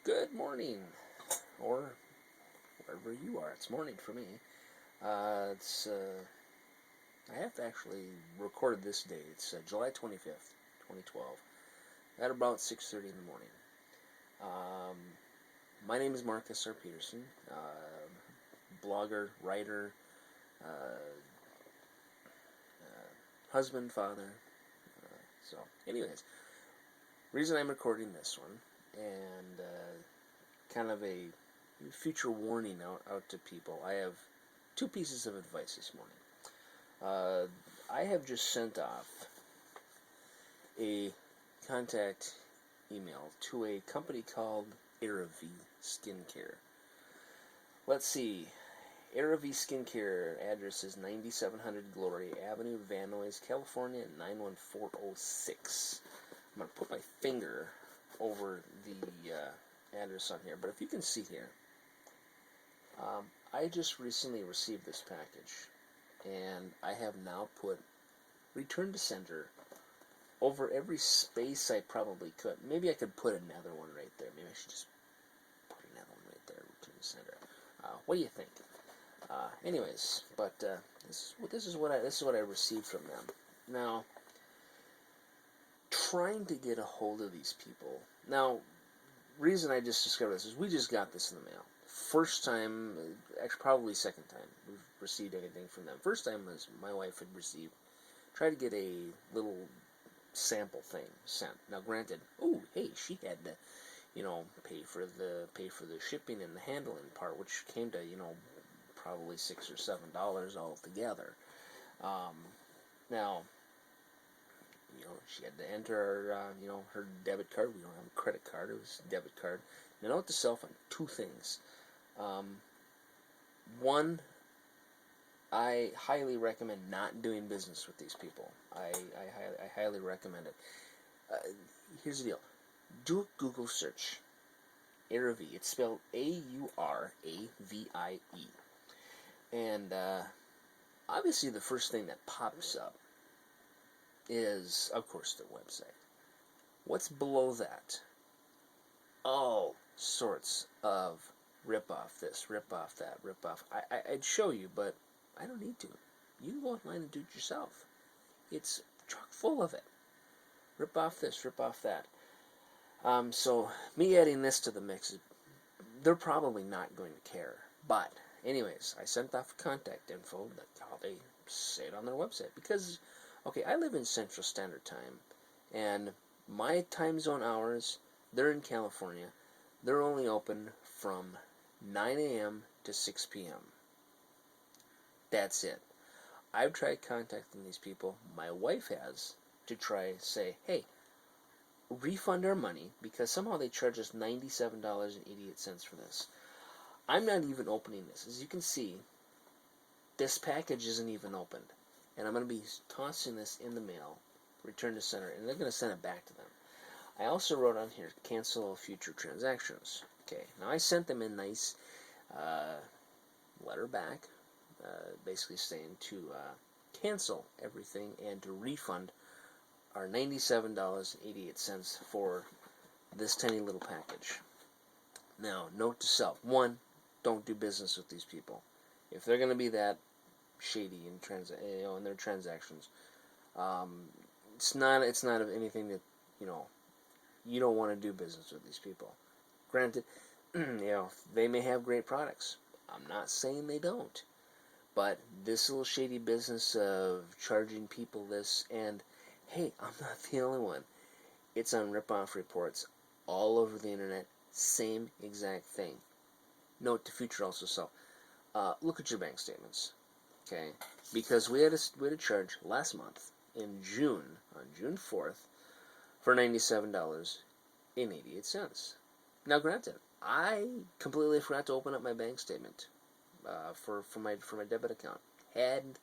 Good morning, or wherever you are. It's morning for me. I have to actually record this day. It's July 25th, 2012, at about 6:30 in the morning. Um, my name is Marcus R. Peterson, blogger, writer, uh, husband, father. So, anyways, reason I'm recording this one, and kind of a future warning out to people. I have two pieces of advice this morning. I have just sent off a contact email to a company called AuraVie Skincare. Let's see. AuraVie Skincare address is 9700 Glory Avenue, Van Nuys, California, 91406. I'm going to put my finger over the address on here, but if you can see here, I just recently received this package, and I have now put return to sender over every space I probably could. Maybe I could put another one right there. Maybe I should just put another one right there, return to sender. What do you think? Anyways, but this is what I received from them. Now, trying to get a hold of these people. Now, reason I just discovered this is we just got this in the mail. First time, actually probably second time we've received anything from them. First time was my wife had tried to get a little sample thing sent. Now, granted, hey, she had to, pay for the shipping and the handling part, which came to probably $6 or $7 altogether. Now, she had to enter her debit card. We don't have a credit card; it was a debit card. Now, note to self on two things. One, I highly recommend not doing business with these people. I highly recommend it. Here's the deal. Do a Google search. AuraVie. It's spelled AURAVIE. And obviously the first thing that pops up is, of course, their website. What's below that? All sorts of rip off this, rip off that, rip off. I'd show you, but I don't need to. You can go online and do it yourself. It's chock full of it. Rip off this, rip off that. So me adding this to the mix, they're probably not going to care. But anyways, I sent off contact info, how they say it on their website. Because, okay, I live in Central Standard Time, and my time zone hours, they're in California. They're only open from 9 a.m. to 6 p.m. That's it. I've tried contacting these people. My wife has, to try say, hey, refund our money, because somehow they charge us $97.88 for this. I'm not even opening this. As you can see, this package isn't even opened. And I'm going to be tossing this in the mail, return to sender, and they're going to send it back to them. I also wrote on here, cancel future transactions. Okay, now I sent them a nice letter back, basically saying to cancel everything and to refund our $97.88 for this tiny little package. Now, note to self: one, don't do business with these people. If they're going to be that shady in in their transactions, it's not of anything that you don't want to do business with these people. Granted, they may have great products. I'm not saying they don't, but this little shady business of charging people this, and hey, I'm not the only one. It's on rip-off reports all over the internet. Same exact thing. Note to future also self. Look at your bank statements, okay? Because we had a charge last month in June, on June 4th, for $97.88. Now, granted, I completely forgot to open up my bank statement for my debit account. Had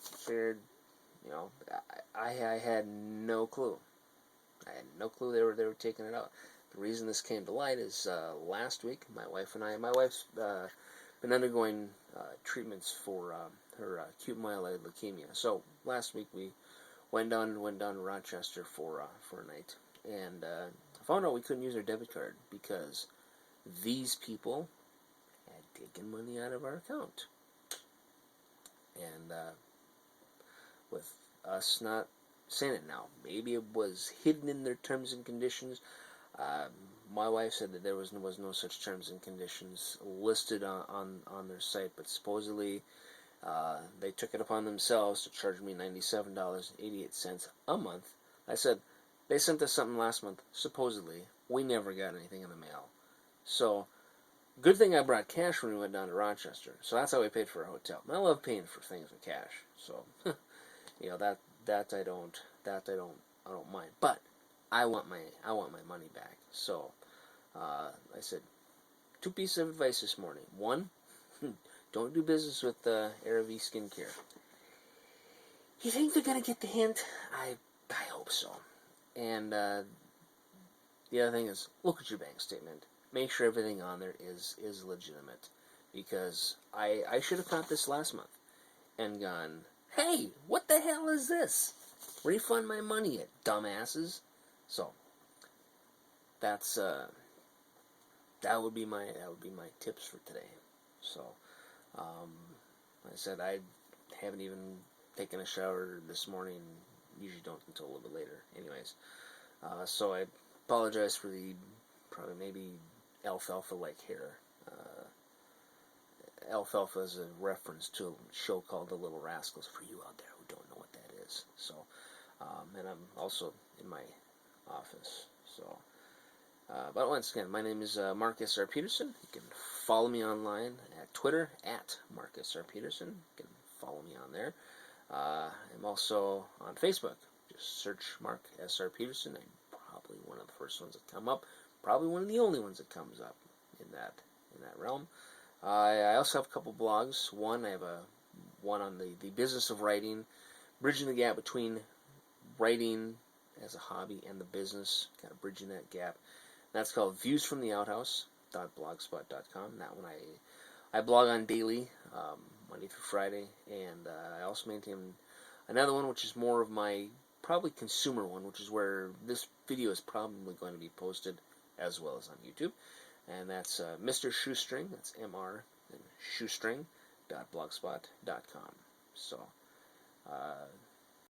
figured, I had no clue. I had no clue they were taking it out. The reason this came to light is last week, my wife's been undergoing treatments for her acute myeloid leukemia. So last week we went down to Rochester for a night, and I found out we couldn't use our debit card because these people had taken money out of our account. And with us not saying it now, maybe it was hidden in their terms and conditions. My wife said that there was no such terms and conditions listed on their site, but supposedly they took it upon themselves to charge me $97.88 a month. I said, they sent us something last month, supposedly. We never got anything in the mail. So, good thing I brought cash when we went down to Rochester. So that's how we paid for our hotel. And I love paying for things with cash. So, that I don't mind. But I want my money back. So, I said, 2 pieces of advice this morning. 1, don't do business with AuraVie skincare. You think they're gonna get the hint? I hope so. And the other thing is, look at your bank statement. Make sure everything on there is legitimate. Because I should have caught this last month and gone, hey, what the hell is this? Refund my money, you dumbasses. So that's that would be my tips for today. So like I said, I haven't even taken a shower this morning. Usually don't until a little bit later. Anyways, so I apologize for the probably maybe alfalfa-like hair. Alfalfa is a reference to a show called The Little Rascals, for you out there who don't know what that is. So, and I'm also in my office. So, but once again, my name is Marcus R. Peterson. You can follow me online at Twitter at Marcus R. Peterson. You can follow me on there. I'm also on Facebook. Just search Mark S.R. Peterson. I'm probably one of the first ones that come up. Probably one of the only ones that comes up in that realm. I also have a couple blogs. One, I have one on the business of writing, bridging the gap between writing as a hobby and the business, kind of bridging that gap. That's called viewsfromtheouthouse.blogspot.com. That one I blog on daily, Monday through Friday, and I also maintain another one which is more of my probably consumer one, which is where this video is probably going to be posted as well as on YouTube. And that's Mr. Shoestring, that's MR, and shoestring.blogspot.com. So,